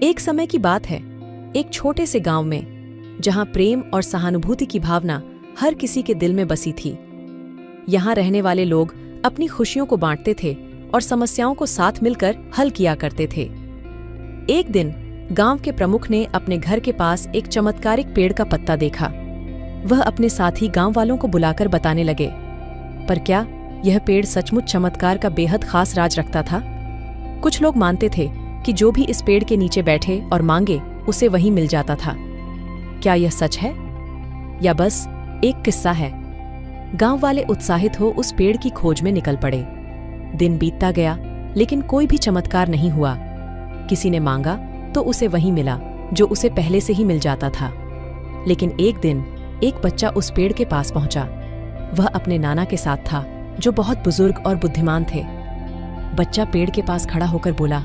एक समय की बात है, एक छोटे से गांव में, जहां प्रेम और सहानुभूति की भावना हर किसी के दिल में बसी थी। यहां रहने वाले लोग अपनी खुशियों को बांटते थे और समस्याओं को साथ मिलकर हल किया करते थे। एक दिन गांव के प्रमुख ने अपने घर के पास एक चमत्कारिक पेड़ का पत्ता देखा। वह अपने साथी गांव वालों को बुलाकर बताने लगे, पर क्या यह पेड़ सचमुच चमत्कार का बेहद खास राज रखता था? कुछ लोग मानते थे कि जो भी इस पेड़ के नीचे बैठे और मांगे उसे वही मिल जाता था। क्या यह सच है या बस एक किस्सा है? गांव वाले उत्साहित हो उस पेड़ की खोज में निकल पड़े। दिन बीतता गया, लेकिन कोई भी चमत्कार नहीं हुआ। किसी ने मांगा तो उसे वही मिला जो उसे पहले से ही मिल जाता था। लेकिन एक दिन एक बच्चा उस पेड़ के पास पहुंचा। वह अपने नाना के साथ था, जो बहुत बुजुर्ग और बुद्धिमान थे। बच्चा पेड़ के पास खड़ा होकर बोला,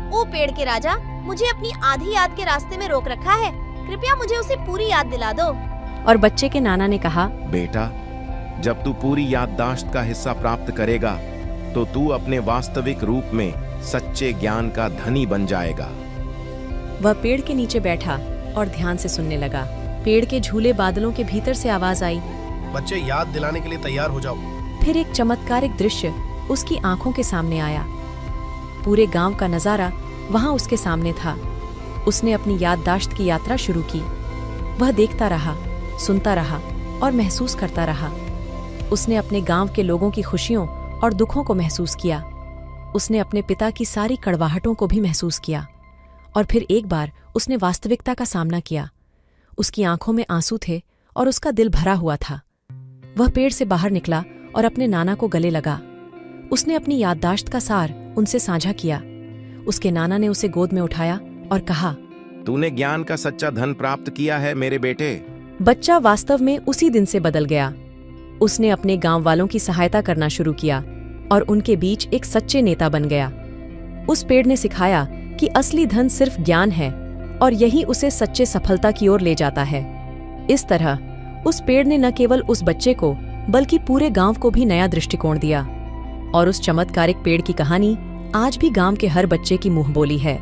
ओ पेड़ के राजा, मुझे अपनी आधी याद के रास्ते में रोक रखा है, कृपया मुझे उसे पूरी याद दिला दो। और बच्चे के नाना ने कहा, बेटा, जब तू पूरी याददाश्त का हिस्सा प्राप्त करेगा तो तू अपने वास्तविक रूप में सच्चे ज्ञान का धनी बन जाएगा। वह पेड़ के नीचे बैठा और ध्यान से सुनने लगा। पेड़ के झूले बादलों के भीतर से आवाज आई, बच्चे याद दिलाने के लिए तैयार हो जाओ। फिर एक चमत्कारिक दृश्य उसकी आंखों के सामने आया। पूरे गांव का नजारा वहां उसके सामने था। उसने अपनी याददाश्त की यात्रा शुरू की। वह देखता रहा, सुनता रहा और महसूस करता रहा। उसने अपने गांव के लोगों की खुशियों और दुखों को महसूस किया। उसने अपने पिता की सारी कड़वाहटों को भी महसूस किया। और फिर एक बार उसने वास्तविकता का सामना किया। उसकी आंखों में आंसू थे और उसका दिल भरा हुआ था। वह पेड़ से बाहर निकला और अपने नाना को गले लगा। उसने अपनी याददाश्त का सार उनसे साझा किया। उसके नाना ने उसे गोद में उठाया और कहा, तूने ज्ञान का सच्चा धन प्राप्त किया है मेरे बेटे। बच्चा वास्तव में उसी दिन से बदल गया। उसने अपने गांव वालों की सहायता करना शुरू किया और उनके बीच एक सच्चे नेता बन गया। उस पेड़ ने सिखाया कि असली धन सिर्फ ज्ञान है और यही उसे सच्चे सफलता की ओर ले जाता है। इस तरह उस पेड़ ने न केवल उस बच्चे को बल्कि पूरे गांव को भी नया दृष्टिकोण दिया। और उस चमत्कारिक पेड़ की कहानी आज भी गांव के हर बच्चे की मुंह बोली है।